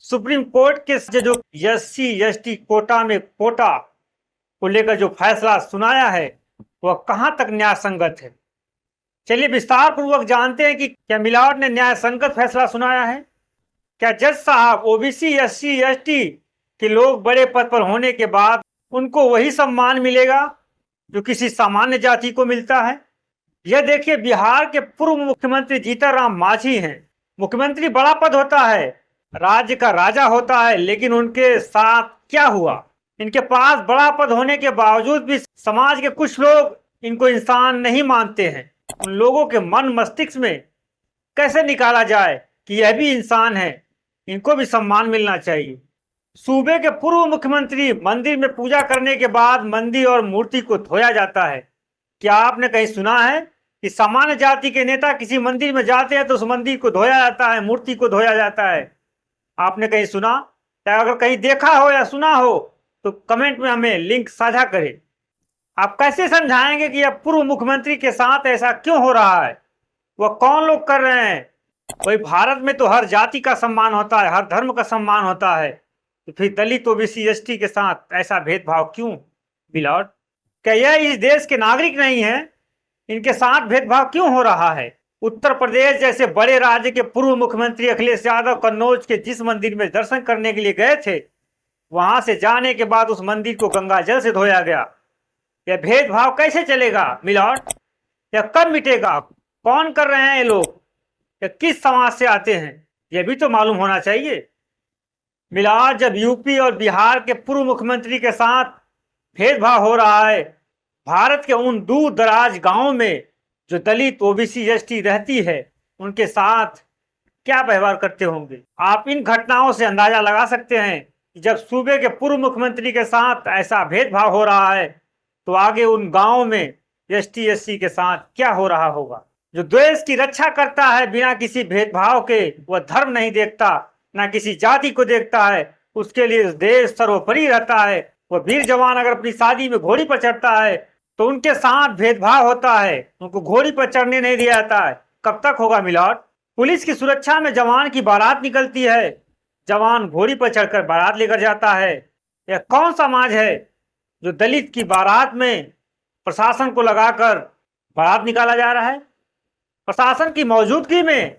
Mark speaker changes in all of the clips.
Speaker 1: Supreme court के जो SC ST Kota में कोटा को लेकर जो फैसला सुनाया है वह कहां तक न्याय संगत है। चलिए विस्तार पूर्वक जानते हैं कि क्या मिलावट ने न्याय संगत फैसला सुनाया है। क्या जज साहब ओबीसी एससी एसटी के लोग बड़े पद पर होने के बाद उनको वही सम्मान मिलेगा जो किसी सामान्य जाति को मिलता है। यह देखिए, बिहार के पूर्व मुख्यमंत्री जीतनराम मांझी हैं। मुख्यमंत्री बड़ा पद होता है, राज्य का राजा होता है, लेकिन उनके साथ क्या हुआ। इनके पास बड़ा पद होने के बावजूद भी समाज के कुछ लोग इनको इंसान नहीं मानते हैं। उन लोगों के मन मस्तिष्क में कैसे निकाला जाए कि यह भी इंसान है, इनको भी सम्मान मिलना चाहिए। सूबे के पूर्व मुख्यमंत्री मंदिर में पूजा करने के बाद मंदिर और मूर्ति को धोया जाता है। क्या आपने कहीं सुना है कि सामान्य जाति के नेता किसी मंदिर में जाते हैं तो उस मंदिर को धोया जाता है, मूर्ति को धोया जाता है? आपने कहीं सुना? या अगर कहीं देखा हो या सुना हो तो कमेंट में हमें लिंक साझा करें। आप कैसे समझाएंगे कि अब पूर्व मुख्यमंत्री के साथ ऐसा क्यों हो रहा है? वह कौन लोग कर रहे हैं? वही भारत में तो हर जाति का सम्मान होता है, हर धर्म का सम्मान होता है, तो फिर दलित ओबीसी एसटी के साथ ऐसा भेदभाव क्यों? मिलावट, क्या यह इस देश के नागरिक नहीं है? इनके साथ भेदभाव क्यों हो रहा है? उत्तर प्रदेश जैसे बड़े राज्य के पूर्व मुख्यमंत्री अखिलेश यादव कन्नौज के जिस मंदिर में दर्शन करने के लिए गए थे, वहां से जाने के बाद उस मंदिर को गंगा जल से धोया गया। यह भेदभाव कैसे चलेगा? मिलावट, यह कब मिटेगा? कौन कर रहे हैं ये लोग? यह किस समाज से आते हैं? यह भी तो मालूम होना चाहिए। मिलावट, जब यूपी और बिहार के पूर्व मुख्यमंत्री के साथ भेदभाव हो रहा है, भारत के उन दूर दराज गांवों में जो दलित ओबीसी एसटी रहती है उनके साथ क्या व्यवहार करते होंगे? आप इन घटनाओं से अंदाजा लगा सकते हैं कि जब सूबे के पूर्व मुख्यमंत्री के साथ ऐसा भेदभाव हो रहा है तो आगे उन गांवों में एसटी एससी के साथ क्या हो रहा होगा। जो देश की रक्षा करता है बिना किसी भेदभाव के, वह धर्म नहीं देखता, ना किसी जाति को देखता है, उसके लिए देश सर्वोपरि रहता है। वह वीर जवान अगर अपनी शादी में घोड़ी पर चढ़ता है तो उनके साथ भेदभाव होता है, उनको घोड़ी पर चढ़ने नहीं दिया जाता है। कब तक होगा मिलावट? पुलिस की सुरक्षा में जवान की बारात निकलती है, जवान घोड़ी पर चढ़कर बारात लेकर जाता है। यह कौन समाज है जो दलित की बारात में प्रशासन को लगाकर बारात निकाला जा रहा है? प्रशासन की मौजूदगी में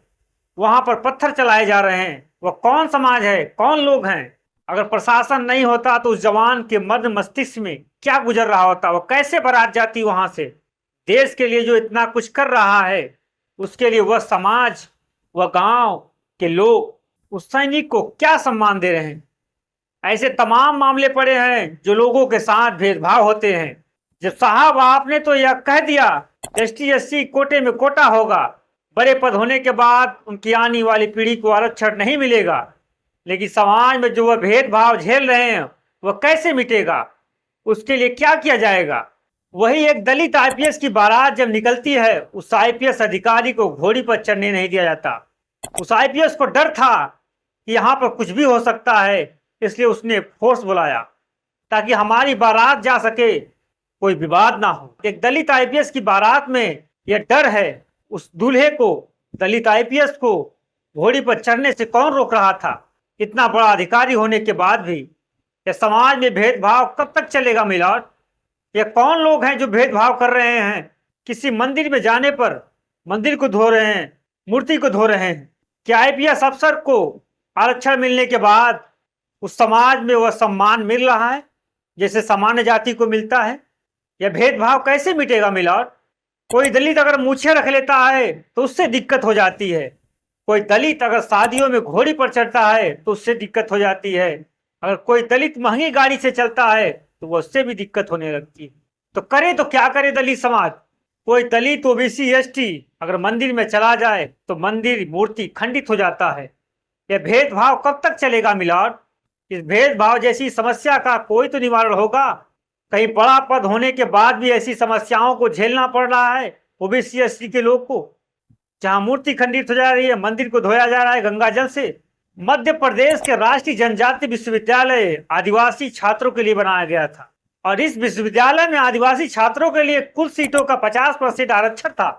Speaker 1: वहां पर पत्थर चलाए जा रहे हैं। वह कौन समाज है? कौन लोग हैं? अगर प्रशासन नहीं होता तो उस जवान के मर्द मस्तिष्क में क्या गुजर रहा होता? वो कैसे बारात जाती वहां से? देश के लिए जो इतना कुछ कर रहा है उसके लिए वह समाज, वह गांव के लोग उस सैनिक को क्या सम्मान दे रहे हैं? ऐसे तमाम मामले पड़े हैं जो लोगों के साथ भेदभाव होते हैं। जब साहब आपने तो यह कह दिया एसटी एससी कोटे में कोटा होगा, बड़े पद होने के बाद उनकी आने वाली पीढ़ी को आरक्षण नहीं मिलेगा, लेकिन समाज में जो वह भेदभाव झेल रहे हैं वह कैसे मिटेगा? उसके लिए क्या किया जाएगा? वही एक दलित आईपीएस की बारात जब निकलती है, उस आईपीएस अधिकारी को घोड़ी पर चढ़ने नहीं दिया जाता। उस आईपीएस को डर था कि यहाँ पर कुछ भी हो सकता है, इसलिए उसने फोर्स बुलाया ताकि हमारी बारात जा सके, कोई विवाद ना हो। एक दलित आईपीएस की बारात में यह डर है। उस दूल्हे को, दलित आईपीएस को घोड़ी पर चढ़ने से कौन रोक रहा था? इतना बड़ा अधिकारी होने के बाद भी यह समाज में भेदभाव कब तक चलेगा? मिलावट, ये कौन लोग हैं जो भेदभाव कर रहे हैं? किसी मंदिर में जाने पर मंदिर को धो रहे हैं, मूर्ति को धो रहे हैं। क्या आईपीएस अफसर को आरक्षण मिलने के बाद उस समाज में वह सम्मान मिल रहा है जैसे सामान्य जाति को मिलता है? यह भेदभाव कैसे मिटेगा? मिलावट, कोई दलित अगर मूछें रख लेता है तो उससे दिक्कत हो जाती है। कोई दलित अगर शादियों में घोड़ी पर चढ़ता है तो उससे दिक्कत हो जाती है। अगर कोई दलित महंगी गाड़ी से चलता है तो वो उससे भी दिक्कत होने लगती है। तो करे तो क्या करे दलित समाज? कोई दलित ओबीसी एसटी अगर मंदिर में चला जाए तो मंदिर मूर्ति खंडित हो जाता है। यह भेदभाव कब तक चलेगा? मिलावट, इस भेदभाव जैसी समस्या का कोई तो निवारण होगा। कहीं बड़ा पद होने के बाद भी ऐसी समस्याओं को झेलना पड़ रहा है ओबीसी एसटी के लोग को, जहां मूर्ति खंडित हो जा रही है, मंदिर को धोया जा रहा है गंगा जल से। मध्य प्रदेश के राष्ट्रीय जनजाति विश्वविद्यालय आदिवासी छात्रों के लिए बनाया गया था और इस विश्वविद्यालय में आदिवासी छात्रों के लिए कुल सीटों का 50% आरक्षण था,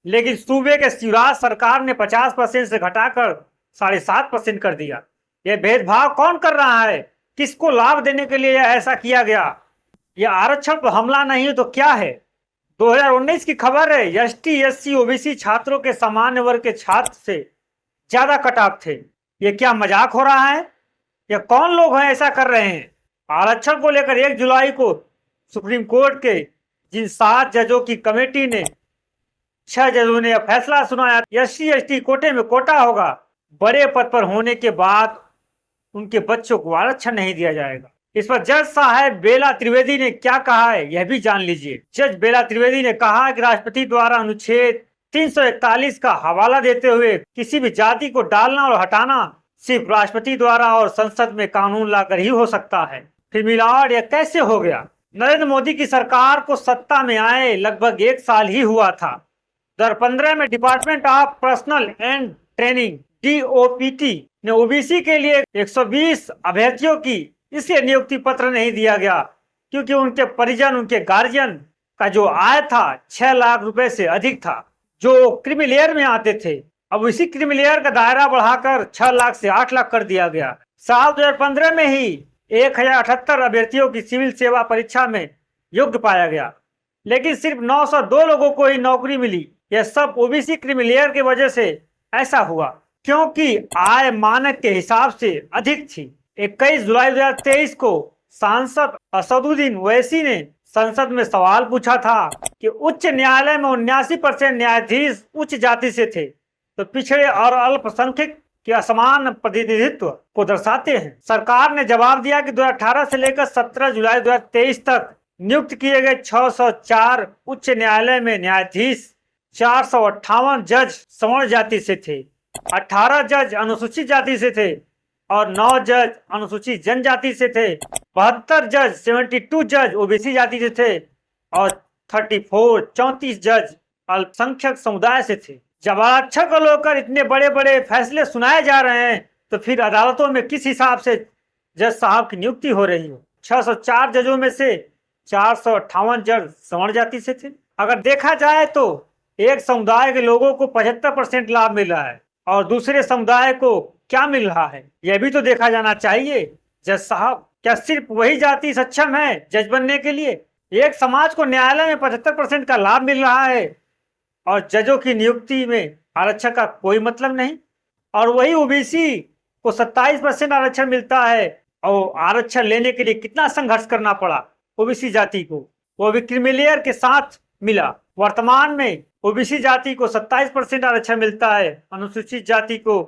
Speaker 1: लेकिन सूबे के शिवराज सरकार ने 50% से घटाकर 7.5% कर दिया। ये भेदभाव कौन कर रहा है? किसको लाभ देने के लिए ऐसा किया गया? यह आरक्षण पर हमला नहीं है तो क्या है? 2019 की खबर है, एसटी एससी ओबीसी छात्रों के सामान्य वर्ग के छात्र से ज्यादा कट ऑफ थे। ये क्या मजाक हो रहा है? ये कौन लोग हैं ऐसा कर रहे हैं? आरक्षण को लेकर 1 जुलाई को सुप्रीम कोर्ट के जिन 7 जजों की कमेटी ने 6 जजों ने फैसला सुनाया, एससी एसटी कोटे में कोटा होगा, बड़े पद पर होने के बाद उनके बच्चों को आरक्षण नहीं दिया जाएगा। इस पर जज साहब बेला त्रिवेदी ने क्या कहा है यह भी जान लीजिए। जज बेला त्रिवेदी ने कहा कि राष्ट्रपति द्वारा अनुच्छेद 341 का हवाला देते हुए किसी भी जाति को डालना और हटाना सिर्फ राष्ट्रपति द्वारा और संसद में कानून लाकर ही हो सकता है। फिर मिलावट यह कैसे हो गया? नरेंद्र मोदी की सरकार को सत्ता में आए लगभग 1 साल ही हुआ था। 2015 में department of personal and training DOPT ने ओबीसी के लिए 120 अभ्यर्थियों की इसलिए नियुक्ति पत्र नहीं दिया गया क्योंकि उनके परिजन, उनके गार्जियन का जो आय था 6 लाख रुपए से अधिक था, जो क्रीमीलेयर में आते थे। अब इसी क्रीमीलेयर का दायरा बढ़ाकर 6 लाख से 8 लाख कर दिया गया। साल 2015 में ही 1078 अभ्यर्थियों की सिविल सेवा परीक्षा में योग्य पाया गया, लेकिन सिर्फ 902 लोगों को ही नौकरी मिली। यह सब ओबीसी क्रीमीलेयर की वजह से ऐसा हुआ क्योंकि आय मानक के हिसाब से अधिक थी। 21 जुलाई 2023 को सांसद असदुद्दीन ओवैसी ने संसद में सवाल पूछा था कि उच्च न्यायालय में 79% न्यायाधीश उच्च जाति से थे, तो पिछड़े और अल्पसंख्यक के असमान प्रतिनिधित्व को दर्शाते हैं। सरकार ने जवाब दिया कि 2018 से लेकर 17 जुलाई 2023 तक नियुक्त किए गए 604 उच्च न्यायालय में न्यायाधीश 458 जज सवर्ण जाति से थे, 18 जज अनुसूचित जाति से थे और 9 जज अनुसूचित जनजाति से थे, 72 जज 72 जज ओबीसी जाति से थे और 34 जज अल्पसंख्यक समुदाय से थे। जब आरक्षण को लेकर इतने बड़े बड़े फैसले सुनाए जा रहे हैं तो फिर अदालतों में किस हिसाब से जज साहब की नियुक्ति हो रही हो? 604 जजों में से 458 जज सवर्ण जाति से थे। अगर देखा जाए तो एक समुदाय के लोगों को 75% लाभ मिल रहा है और दूसरे समुदाय को क्या मिल रहा है, यह भी तो देखा जाना चाहिए। जज साहब, क्या सिर्फ वही जाति सक्षम है जज बनने के लिए? एक समाज को न्यायालय में 75% का लाभ मिल रहा है और जजों की नियुक्ति में आरक्षण का कोई मतलब नहीं, और वही ओबीसी को 27% आरक्षण मिलता है और आरक्षण लेने के लिए कितना संघर्ष करना पड़ा ओबीसी जाति को, वो भी क्रीमीलेयर के साथ मिला। वर्तमान में ओबीसी जाति को 27% आरक्षण मिलता है, अनुसूचित जाति को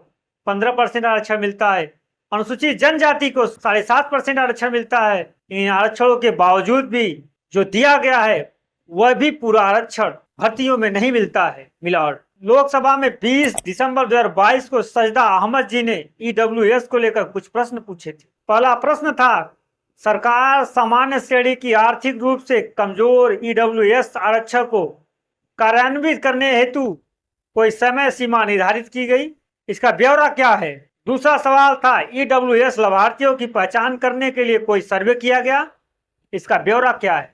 Speaker 1: 15% आरक्षण मिलता है, अनुसूचित जनजाति को 7.5% आरक्षण मिलता है। इन आरक्षणों के बावजूद भी जो दिया गया है वह भी पूरा आरक्षण भर्तियों में नहीं मिलता है। मिलावट। लोकसभा में 20 दिसंबर 2022 को सजदा अहमद जी ने ईडब्ल्यूएस को लेकर कुछ प्रश्न पूछे थे। पहला प्रश्न था, सरकार सामान्य श्रेणी की आर्थिक रूप से कमजोर ईडब्ल्यूएस आरक्षण को कार्यान्वित करने हेतु कोई समय सीमा निर्धारित की गई, इसका ब्यौरा क्या है? दूसरा सवाल था, ईडब्ल्यूएस लाभार्थियों की पहचान करने के लिए कोई सर्वे किया गया, इसका ब्यौरा क्या है?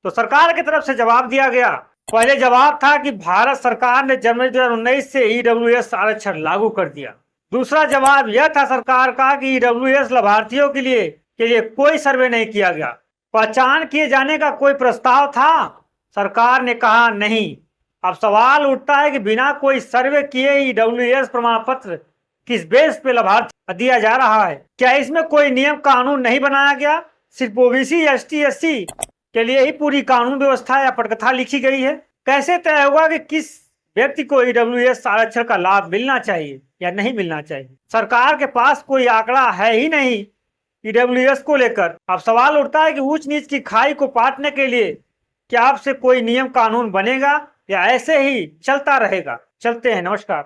Speaker 1: तो सरकार की तरफ से जवाब दिया गया। पहले जवाब था कि भारत सरकार ने जनवरी 2019 से ईडब्ल्यूएस आरक्षण लागू कर दिया। दूसरा जवाब यह था सरकार का कि ईडब्ल्यूएस लाभार्थियों के लिए कोई सर्वे नहीं किया गया। पहचान किए जाने का कोई प्रस्ताव था? सरकार ने कहा नहीं। अब सवाल उठता है कि बिना कोई सर्वे किए ईडब्ल्यूएस प्रमाण पत्र किस बेस पे लाभार्थी दिया जा रहा है? क्या इसमें कोई नियम कानून नहीं बनाया गया? सिर्फ ओबीसी एसटी एससी के लिए ही पूरी कानून व्यवस्था या पटकथा लिखी गई है? कैसे तय होगा कि किस व्यक्ति को ईडब्ल्यूएस आरक्षण का लाभ मिलना चाहिए या नहीं मिलना चाहिए? सरकार के पास कोई आंकड़ा है ही नहीं ईडब्ल्यूएस को लेकर। अब सवाल उठता है कि ऊंच नीच की खाई को पाटने के लिए क्या आपसे कोई नियम कानून बनेगा या ऐसे ही चलता रहेगा? चलते हैं, नमस्कार।